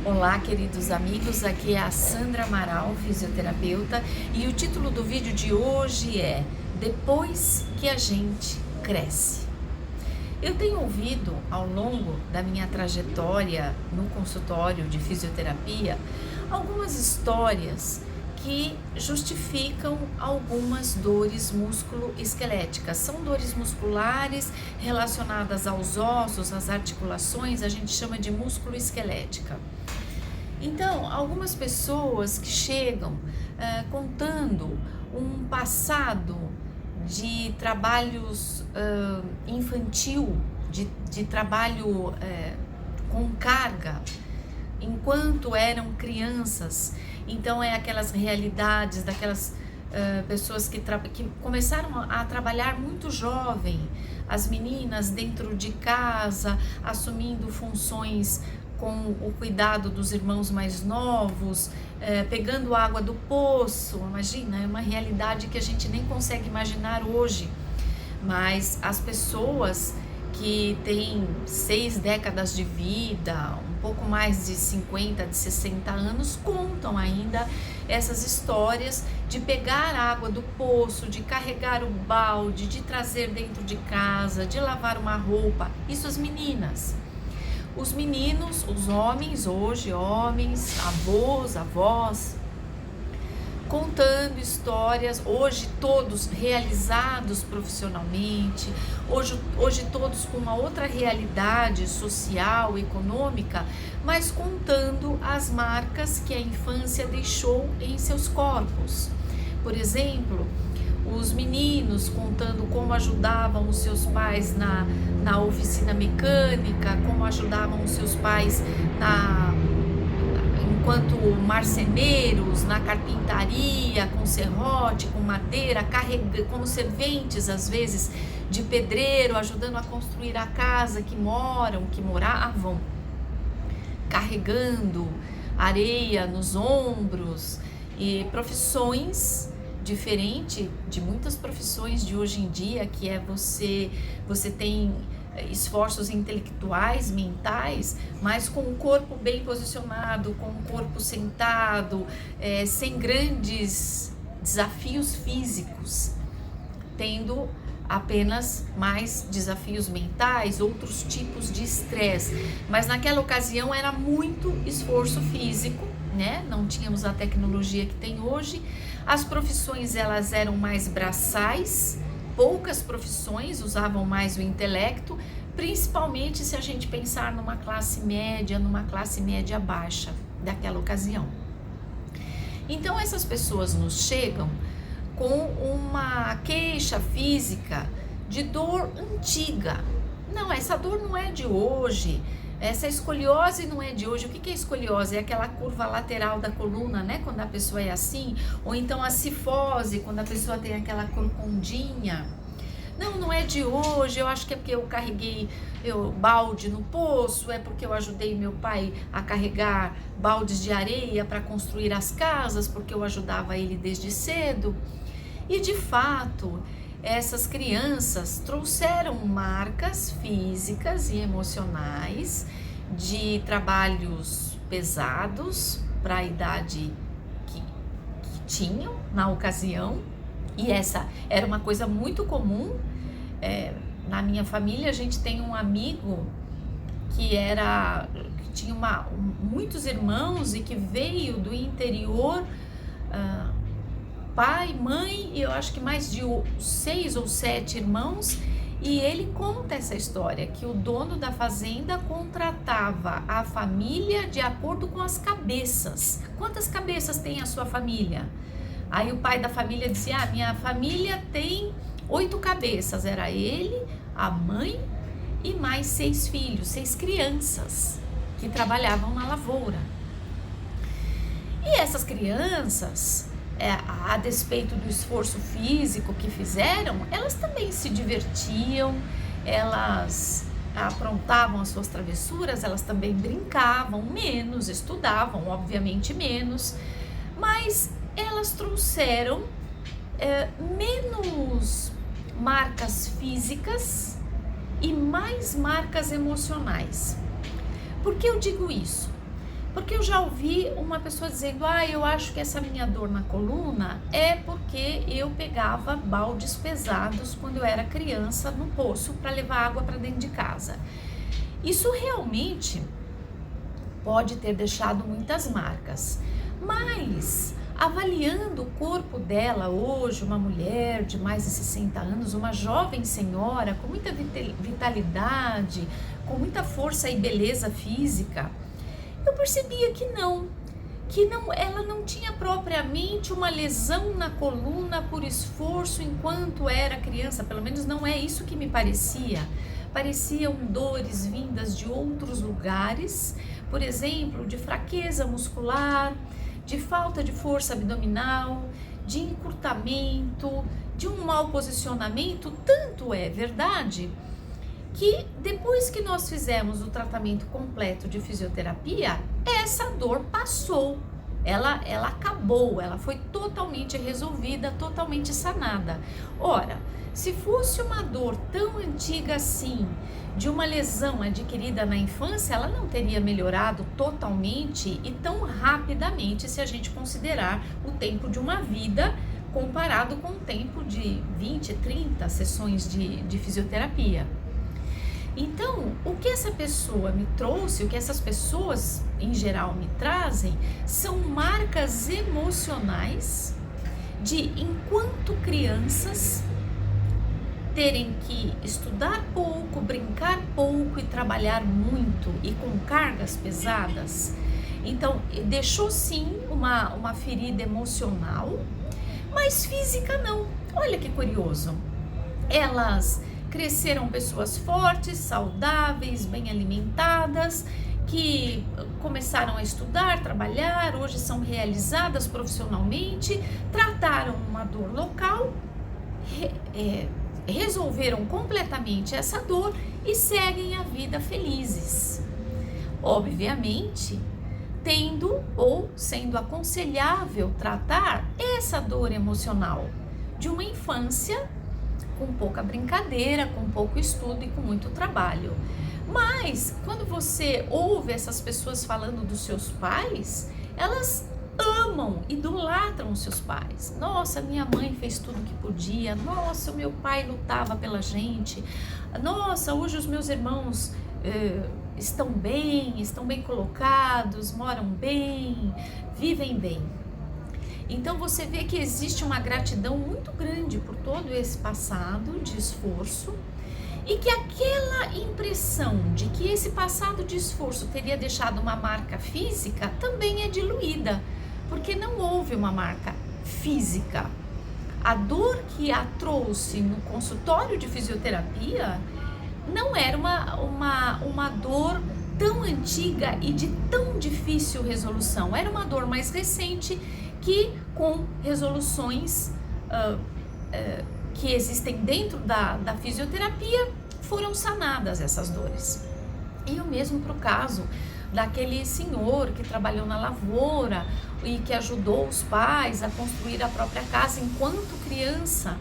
Olá, queridos amigos, aqui é a Sandra Amaral, fisioterapeuta, e o título do vídeo de hoje é Depois que a gente cresce. Eu tenho ouvido ao longo da minha trajetória no consultório de fisioterapia algumas histórias que justificam algumas dores musculoesqueléticas. São dores musculares relacionadas aos ossos, às articulações, a gente chama de musculoesquelética. Então, algumas pessoas que chegam contando um passado de trabalhos infantil, de trabalho com carga, enquanto eram crianças. Então, é aquelas realidades daquelas pessoas que começaram a trabalhar muito jovem, as meninas dentro de casa, assumindo funções com o cuidado dos irmãos mais novos, pegando água do poço. Imagina, é uma realidade que a gente nem consegue imaginar hoje, mas as pessoas que têm 6 décadas de vida, um pouco mais de 50, de 60 anos, contam ainda essas histórias de pegar água do poço, de carregar o balde, de trazer dentro de casa, de lavar uma roupa. Isso as meninas. Os meninos, os homens, hoje homens, avós, avós, contando histórias, hoje todos realizados profissionalmente, hoje todos com uma outra realidade social, econômica, mas contando as marcas que a infância deixou em seus corpos. Por exemplo, os meninos contando como ajudavam os seus pais na oficina mecânica, como ajudavam os seus pais enquanto marceneiros, na carpintaria, com serrote, com madeira, como serventes às vezes de pedreiro, ajudando a construir a casa que moravam, carregando areia nos ombros, e profissões diferente de muitas profissões de hoje em dia, que é você tem esforços intelectuais, mentais, mas com o corpo bem posicionado, com o corpo sentado, sem grandes desafios físicos, tendo apenas mais desafios mentais, outros tipos de estresse. Mas naquela ocasião era muito esforço físico, né? Não tínhamos a tecnologia que tem hoje. As profissões elas eram mais braçais, poucas profissões usavam mais o intelecto, principalmente se a gente pensar numa classe média baixa daquela ocasião. Então essas pessoas nos chegam com uma queixa física de dor antiga. Não, essa dor não é de hoje. Essa escoliose não é de hoje. O que é escoliose? É aquela curva lateral da coluna, né? Quando a pessoa é assim. Ou então a cifose, quando a pessoa tem aquela corcundinha. Não é de hoje. Eu acho que é porque eu carreguei balde no poço. É porque eu ajudei meu pai a carregar baldes de areia para construir as casas, porque eu ajudava ele desde cedo. E de fato, essas crianças trouxeram marcas físicas e emocionais de trabalhos pesados para a idade que tinham na ocasião, e essa era uma coisa muito comum. Na minha família a gente tem um amigo que tinha muitos irmãos e que veio do interior, pai, mãe, e eu acho que mais de 6 ou 7 irmãos, e ele conta essa história, que o dono da fazenda contratava a família de acordo com as cabeças. Quantas cabeças tem a sua família? Aí o pai da família dizia, minha família tem 8 cabeças, era ele, a mãe e mais 6 filhos, 6 crianças que trabalhavam na lavoura. E essas crianças, a despeito do esforço físico que fizeram, elas também se divertiam, elas aprontavam as suas travessuras, elas também brincavam menos, estudavam obviamente menos, mas elas trouxeram menos marcas físicas e mais marcas emocionais. Por que eu digo isso? Porque eu já ouvi uma pessoa dizendo, eu acho que essa minha dor na coluna é porque eu pegava baldes pesados quando eu era criança no poço para levar água para dentro de casa. Isso realmente pode ter deixado muitas marcas, mas avaliando o corpo dela hoje, uma mulher de mais de 60 anos, uma jovem senhora com muita vitalidade, com muita força e beleza física, eu percebia que não, ela não tinha propriamente uma lesão na coluna por esforço enquanto era criança, pelo menos não é isso que me parecia. Pareciam dores vindas de outros lugares, por exemplo, de fraqueza muscular, de falta de força abdominal, de encurtamento, de um mau posicionamento. Tanto é verdade que depois que nós fizemos o tratamento completo de fisioterapia, essa dor passou, ela acabou, ela foi totalmente resolvida, totalmente sanada. Ora, se fosse uma dor tão antiga assim, de uma lesão adquirida na infância, ela não teria melhorado totalmente e tão rapidamente se a gente considerar o tempo de uma vida comparado com o tempo de 20, 30 sessões de fisioterapia. Então, o que essa pessoa me trouxe, o que essas pessoas em geral me trazem, são marcas emocionais de, enquanto crianças, terem que estudar pouco, brincar pouco e trabalhar muito e com cargas pesadas. Então, deixou sim uma ferida emocional, mas física não. Olha que curioso. Elas cresceram pessoas fortes, saudáveis, bem alimentadas, que começaram a estudar, trabalhar, hoje são realizadas profissionalmente, trataram uma dor local, resolveram completamente essa dor e seguem a vida felizes. Obviamente, tendo ou sendo aconselhável tratar essa dor emocional de uma infância com pouca brincadeira, com pouco estudo e com muito trabalho. Mas quando você ouve essas pessoas falando dos seus pais, elas amam, idolatram os seus pais. Nossa, minha mãe fez tudo o que podia. Nossa, o meu pai lutava pela gente. Nossa, hoje os meus irmãos estão bem colocados, moram bem, vivem bem. Então você vê que existe uma gratidão muito grande por todo esse passado de esforço e que aquela impressão de que esse passado de esforço teria deixado uma marca física também é diluída, porque não houve uma marca física. A dor que a trouxe no consultório de fisioterapia não era uma dor tão antiga e de tão difícil resolução, era uma dor mais recente que com resoluções que existem dentro da fisioterapia foram sanadas essas dores. E o mesmo para o caso daquele senhor que trabalhou na lavoura e que ajudou os pais a construir a própria casa enquanto criança.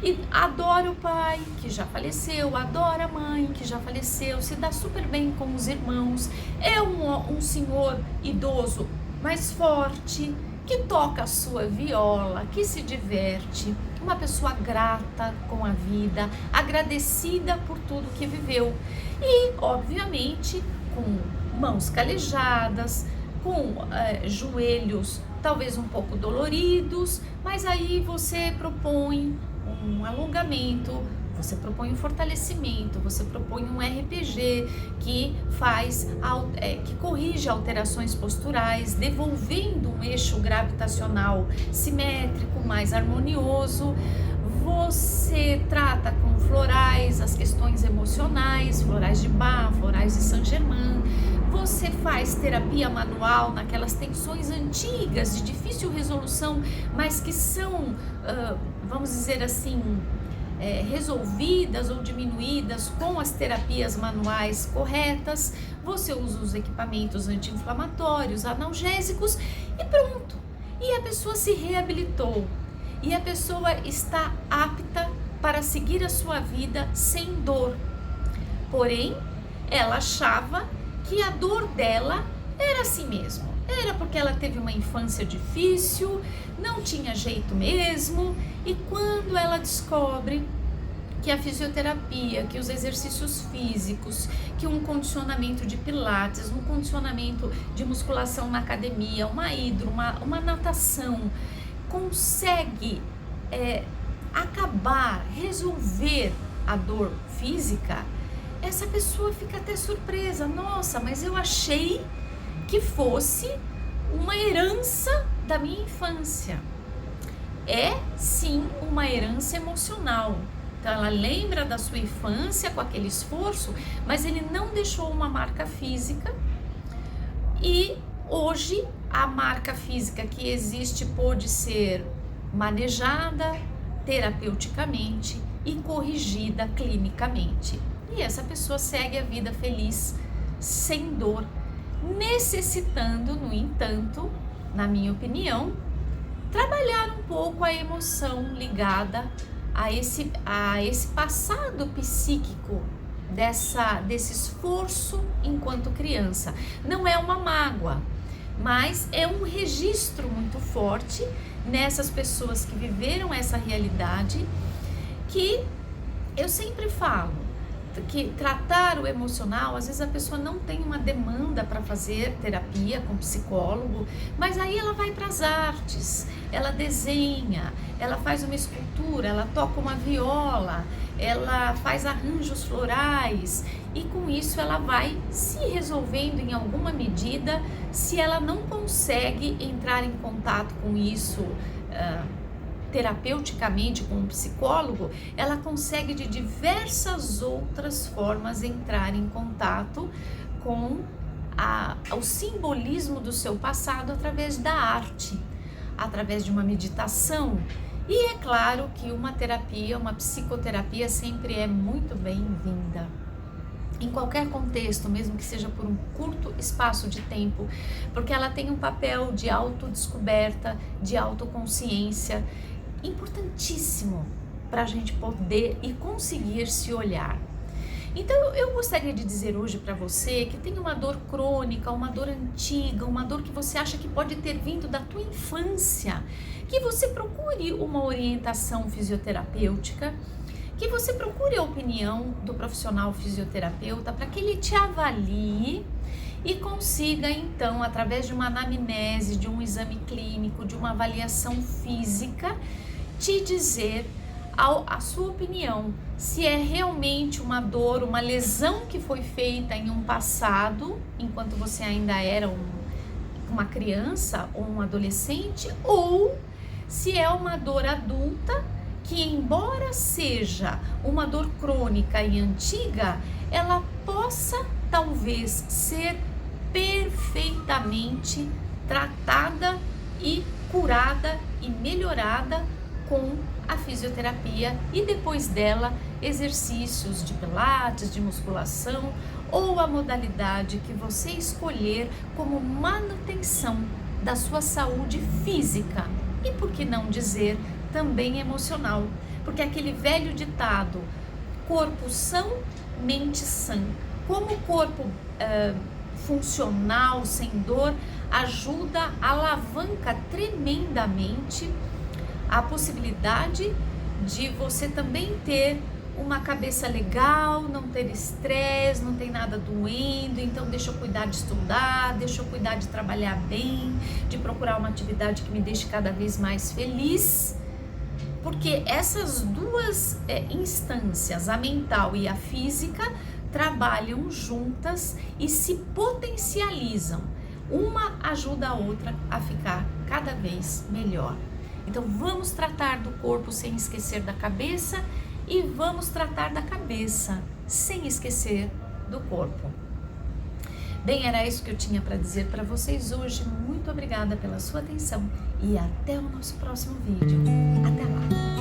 E adora o pai, que já faleceu, adora a mãe, que já faleceu, se dá super bem com os irmãos, é um senhor idoso, mas forte, que toca a sua viola, que se diverte, uma pessoa grata com a vida, agradecida por tudo que viveu e, obviamente, com mãos calejadas, com joelhos talvez um pouco doloridos, mas aí você propõe um alongamento, você propõe um fortalecimento, você propõe um RPG que que corrige alterações posturais, devolvendo um eixo gravitacional simétrico, mais harmonioso. Você trata com florais as questões emocionais, florais de Bach, florais de Saint-Germain. Você faz terapia manual naquelas tensões antigas de difícil resolução, mas que são, vamos dizer assim, resolvidas ou diminuídas com as terapias manuais corretas. Você usa os equipamentos anti-inflamatórios, analgésicos e pronto. E a pessoa se reabilitou. E a pessoa está apta para seguir a sua vida sem dor. Porém, ela achava que a dor dela Era assim mesmo. Era porque ela teve uma infância difícil, não tinha jeito mesmo, e quando ela descobre que a fisioterapia, que os exercícios físicos, que um condicionamento de pilates, um condicionamento de musculação na academia, uma hidro, uma natação, consegue acabar, resolver a dor física, essa pessoa fica até surpresa. Nossa, mas eu achei que fosse uma herança da minha infância. É sim uma herança emocional. Então ela lembra da sua infância com aquele esforço, mas ele não deixou uma marca física, e hoje a marca física que existe pode ser manejada terapeuticamente e corrigida clinicamente. E essa pessoa segue a vida feliz, sem dor, necessitando, no entanto, na minha opinião, trabalhar um pouco a emoção ligada a esse passado psíquico, desse esforço enquanto criança. Não é uma mágoa, mas é um registro muito forte nessas pessoas que viveram essa realidade, que eu sempre falo que tratar o emocional, às vezes a pessoa não tem uma demanda para fazer terapia com psicólogo, mas aí ela vai para as artes, ela desenha, ela faz uma escultura, ela toca uma viola, ela faz arranjos florais, e com isso ela vai se resolvendo em alguma medida. Se ela não consegue entrar em contato com isso terapeuticamente com um psicólogo, ela consegue de diversas outras formas entrar em contato com o simbolismo do seu passado através da arte, através de uma meditação. E é claro que uma terapia, uma psicoterapia sempre é muito bem-vinda, em qualquer contexto, mesmo que seja por um curto espaço de tempo, porque ela tem um papel de autodescoberta, de autoconsciência, importantíssimo para a gente poder e conseguir se olhar. Então eu gostaria de dizer hoje para você que tem uma dor crônica, uma dor antiga, uma dor que você acha que pode ter vindo da tua infância, que você procure uma orientação fisioterapêutica, que você procure a opinião do profissional fisioterapeuta para que ele te avalie e consiga então, através de uma anamnese, de um exame clínico, de uma avaliação física, te dizer a sua opinião, se é realmente uma dor, uma lesão que foi feita em um passado, enquanto você ainda era uma criança ou um adolescente, ou se é uma dor adulta que, embora seja uma dor crônica e antiga, ela possa talvez ser perfeitamente tratada e curada e melhorada com a fisioterapia, e depois dela exercícios de pilates, de musculação ou a modalidade que você escolher como manutenção da sua saúde física, e por que não dizer também emocional, porque aquele velho ditado, corpo são, mente sã, como o corpo funcional, sem dor, ajuda, alavanca tremendamente a possibilidade de você também ter uma cabeça legal, não ter estresse, não tem nada doendo. Então deixa eu cuidar de estudar, deixa eu cuidar de trabalhar bem, de procurar uma atividade que me deixe cada vez mais feliz, porque essas duas instâncias, a mental e a física, trabalham juntas e se potencializam. Uma ajuda a outra a ficar cada vez melhor. Então vamos tratar do corpo sem esquecer da cabeça, e vamos tratar da cabeça sem esquecer do corpo. Bem, era isso que eu tinha para dizer para vocês hoje. Muito obrigada pela sua atenção e até o nosso próximo vídeo. Até lá!